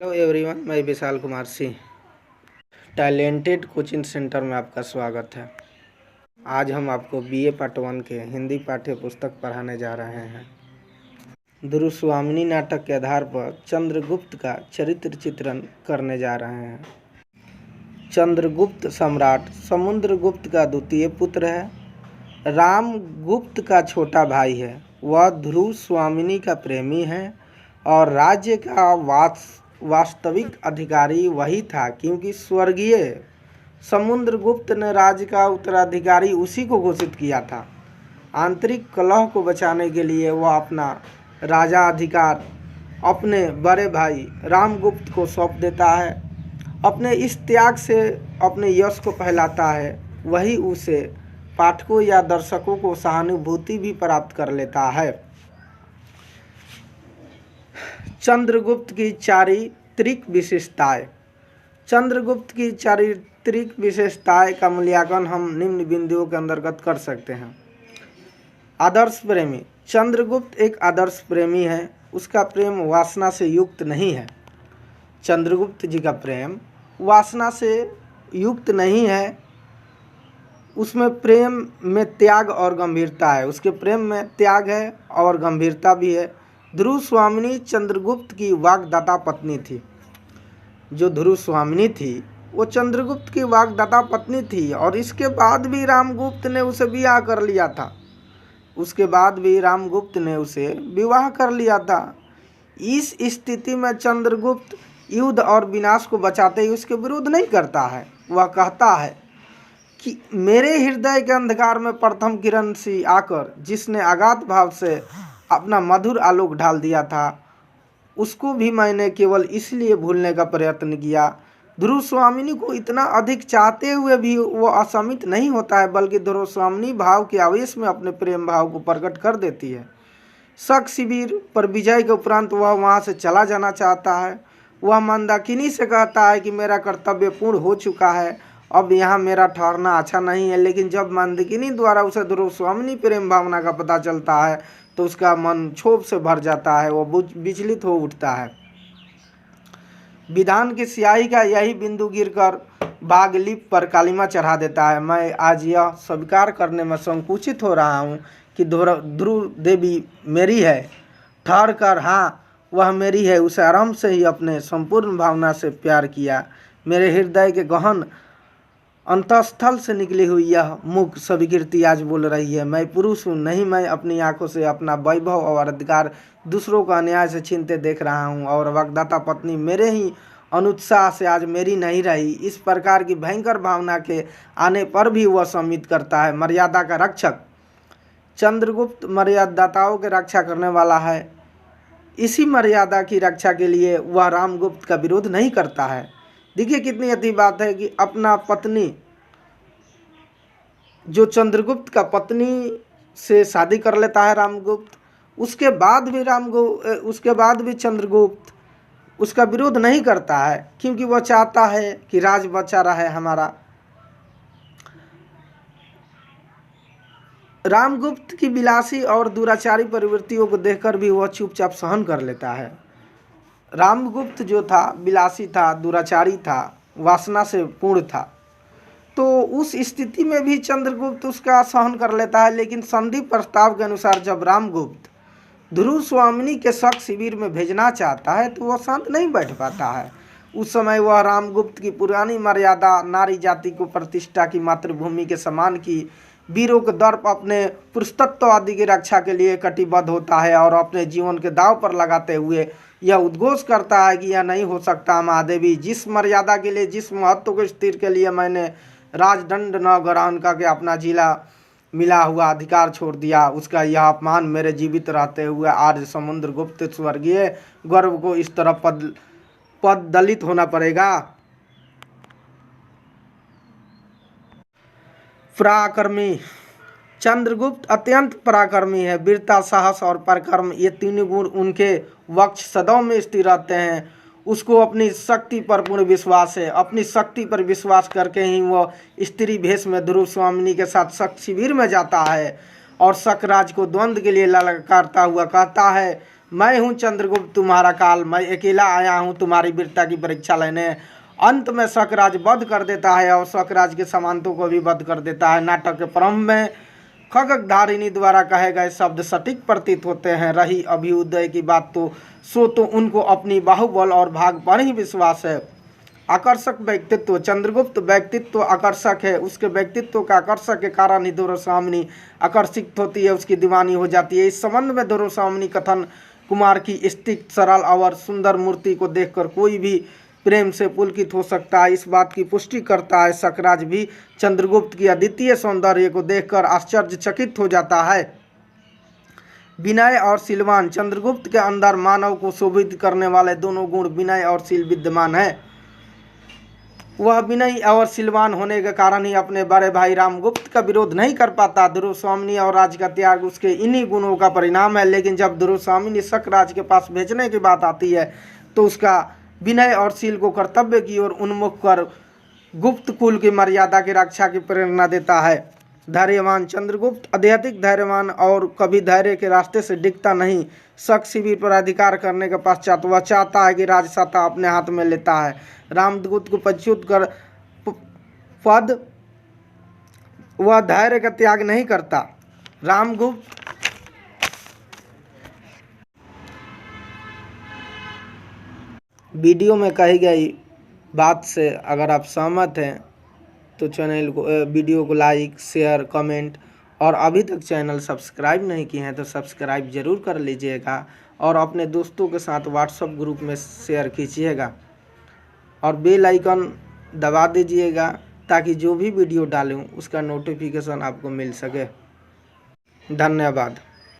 Hello everyone, मैं Vishal Kumar Singh talented coaching centre में आपका स्वागत है। आज हम आपको बीए पार्ट 1 के हिंदी पाठ्य पुस्तक पढ़ाने जा रहे हैं। दुरुस्वामिनी नाटक के आधार पर चंद्रगुप्त का चरित्र चित्रण करने जा रहे हैं। चंद्रगुप्त सम्राट समुद्रगुप्त का द्वितीय पुत्र है। रामगुप्त का छोटा भाई है। वह दुरुस्वामिनी का प्रेमी है और राज्य का वास्तविक अधिकारी वही था, क्योंकि स्वर्गीय समुद्रगुप्त ने राज्य का उत्तराधिकारी उसी को घोषित किया था। आंतरिक कलह को बचाने के लिए वह अपना राजा अधिकार अपने बड़े भाई रामगुप्त को सौंप देता है। अपने इस त्याग से अपने यश को फैलाता है। वही उसे पाठकों या दर्शकों को सहानुभूति भी प्राप्त कर लेता है। चंद्रगुप्त की चारित्रिक विशेषताएं। चंद्रगुप्त की चारित्रिक विशेषताएं का मूल्यांकन हम निम्न बिंदुओं के अंतर्गत कर सकते हैं। आदर्श प्रेमी। चंद्रगुप्त एक आदर्श प्रेमी है। उसका प्रेम वासना से युक्त नहीं है। चंद्रगुप्त जी का प्रेम वासना से युक्त नहीं है। उसमें प्रेम में त्याग और गंभीरता है। उसके प्रेम में त्याग है और गंभीरता भी है। दुरुस्वामिनी चंद्रगुप्त की वाग्दाता पत्नी थी। जो दुरुस्वामिनी थी वो चंद्रगुप्त की वाग्दाता पत्नी थी और इसके बाद भी रामगुप्त ने उसे विवाह कर लिया था। इस स्थिति में चंद्रगुप्त युद्ध और विनाश को बचाते ही उसके विरुद्ध नहीं करता है। वह कहता है कि मेरे हृदय के अंधकार में प्रथम किरण सी आकर जिसने अगाध भाव से अपना मधुर आलोक ढाल दिया था, उसको भी मैंने केवल इसलिए भूलने का प्रयत्न किया। दुरुस्वामिनी को इतना अधिक चाहते हुए भी वो असमित नहीं होता है, बल्कि दुरुस्वामिनी भाव के आवेश में अपने प्रेम भाव को प्रकट कर देती है। शक शिविर पर विजय के उपरांत वह वहाँ से चला जाना चाहता है। वह मंदाकिनी से कहता है कि मेरा कर्तव्य पूर्ण हो चुका है, अब यहाँ मेरा ठहरना अच्छा नहीं है। लेकिन जब मंदाकिनी द्वारा उसे दुरुस्वामिनी प्रेम भावना का पता चलता है तो उसका मन क्षोभ से भर जाता है। वह विचलित हो उठता है। विधान की स्याही का यही बिंदु गिरकर बागलिप पर कालिमा चढ़ा देता है। मैं आज यह स्वीकार करने में संकुचित हो रहा हूँ कि ध्रुव देवी मेरी है। ठहर कर, हाँ वह मेरी है। उसे आरंभ से ही अपने संपूर्ण भावना से प्यार किया। मेरे हृदय के गहन अंतःस्थल से निकली हुई यह मुख स्वीकृति आज बोल रही है। मैं पुरुष हूँ नहीं, मैं अपनी आंखों से अपना वैभव और अधिकार दूसरों को अन्याय से छीनते देख रहा हूँ और वाग्दाता पत्नी मेरे ही अनुत्साह से आज मेरी नहीं रही। इस प्रकार की भयंकर भावना के आने पर भी वह सम्मित करता है। मर्यादा का रक्षक। चंद्रगुप्त मर्यादाताओं की रक्षा करने वाला है। इसी मर्यादा की रक्षा के लिए वह रामगुप्त का विरोध नहीं करता है। देखिए कितनी अच्छी बात है कि अपना पत्नी जो चंद्रगुप्त का पत्नी से शादी कर लेता है रामगुप्त, उसके बाद भी चंद्रगुप्त उसका विरोध नहीं करता है, क्योंकि वह चाहता है कि राज बचा रहे हमारा। रामगुप्त की विलासी और दुराचारी प्रवृत्तियों को देखकर भी वह चुपचाप सहन कर लेता है। रामगुप्त जो था विलासी था, दुराचारी था, वासना से पूर्ण था, तो उस स्थिति में भी चंद्रगुप्त उसका सहन कर लेता है। लेकिन संधि प्रस्ताव के अनुसार जब रामगुप्त दुरुस्वामिनी के शक शिविर में भेजना चाहता है तो वह शांत नहीं बैठ पाता है। उस समय वह रामगुप्त की पुरानी मर्यादा, नारी जाति को प्रतिष्ठा की मातृभूमि के समान की, वीरों के दर्प, अपने पुरुषत्व आदि की रक्षा के लिए कटिबद्ध होता है और अपने जीवन के दांव पर लगाते हुए यह उद्घोष करता है कि यह नहीं हो सकता महादेवी। जिस मर्यादा के लिए, जिस महत्व को स्थिर के लिए मैंने राजदंड न ग्रहण करके अपना जिला मिला हुआ अधिकार छोड़ दिया, उसका यह अपमान मेरे जीवित रहते हुए आज समुद्रगुप्त स्वर्गीय गर्व को इस तरह पद दलित होना पड़ेगा। पराक्रमी। चंद्रगुप्त अत्यंत पराक्रमी है। वीरता, साहस और पराक्रम ये तीनों गुण उनके वक्ष सदैव में स्थिर रहते हैं। उसको अपनी शक्ति पर पूर्ण विश्वास है। अपनी शक्ति पर विश्वास करके ही वह स्त्री भेष में दुरुस्वामिनी के साथ शक शिविर में जाता है और शकराज को द्वंद्व के लिए ललकारता हुआ कहता है, मैं हूँ चंद्रगुप्त तुम्हारा काल, मैं अकेला आया हूँ तुम्हारी वीरता की परीक्षा लेने। अंत में शकराज वध कर देता है और शकराज के सामंतों को भी वध कर देता है। नाटक के प्रारंभ में खगधारिणी द्वारा कहे गए शब्द सटीक प्रतीत होते हैं। रही अभ्युदय की बात तो उनको अपनी बाहुबल और भाग पर ही विश्वास है। आकर्षक व्यक्तित्व, चंद्रगुप्त व्यक्तित्व आकर्षक है। उसके व्यक्तित्व का आकर्षक के कारण ही दुर्योसामिनी आकर्षित होती है, उसकी दीवानी हो जाती है। इस संबंध में दुर्योसामिनी कथन कुमार की स्थित सरल और सुंदर मूर्ति को देखकर कोई भी प्रेम से पुलकित हो सकता है। इस बात की पुष्टि करता है शकराज भी चंद्रगुप्त की अद्वितीय सौंदर्य को देखकर आश्चर्यचकित हो जाता है। विनय और शीलवान, चंद्रगुप्त के अंदर मानव को शोभित करने वाले दोनों गुण विनय और शील विद्यमान है। वह विनयी और शीलवान होने के कारण ही अपने बड़े भाई रामगुप्त का विरोध नहीं कर पाता। दुर्योसामिनी और राज का त्याग उसके इन्हीं गुणों का परिणाम है। लेकिन जब दुर्योसामिनी शकराज के पास भेजने की बात आती है तो उसका विनय और शील को कर्तव्य की ओर उन्मुख कर गुप्त कुल की मर्यादा की रक्षा की प्रेरणा देता है। धैर्यवान, चंद्रगुप्त अत्यधिक धैर्यवान और कभी धैर्य के रास्ते से डिगता नहीं। शक शिविर पर अधिकार करने के पश्चात वह चाहता है कि राजसत्ता अपने हाथ में लेता है। रामदूत को पच्युत कर पद वह धैर्य का त्याग नहीं करता। रामगुप्त वीडियो में कही गई बात से अगर आप सहमत हैं तो चैनल को वीडियो को लाइक, शेयर, कमेंट और अभी तक चैनल सब्सक्राइब नहीं किए हैं तो सब्सक्राइब ज़रूर कर लीजिएगा और अपने दोस्तों के साथ व्हाट्सएप ग्रुप में शेयर कीजिएगा और बेल आइकन दबा दीजिएगा ताकि जो भी वीडियो डालूं उसका नोटिफिकेशन आपको मिल सके। धन्यवाद।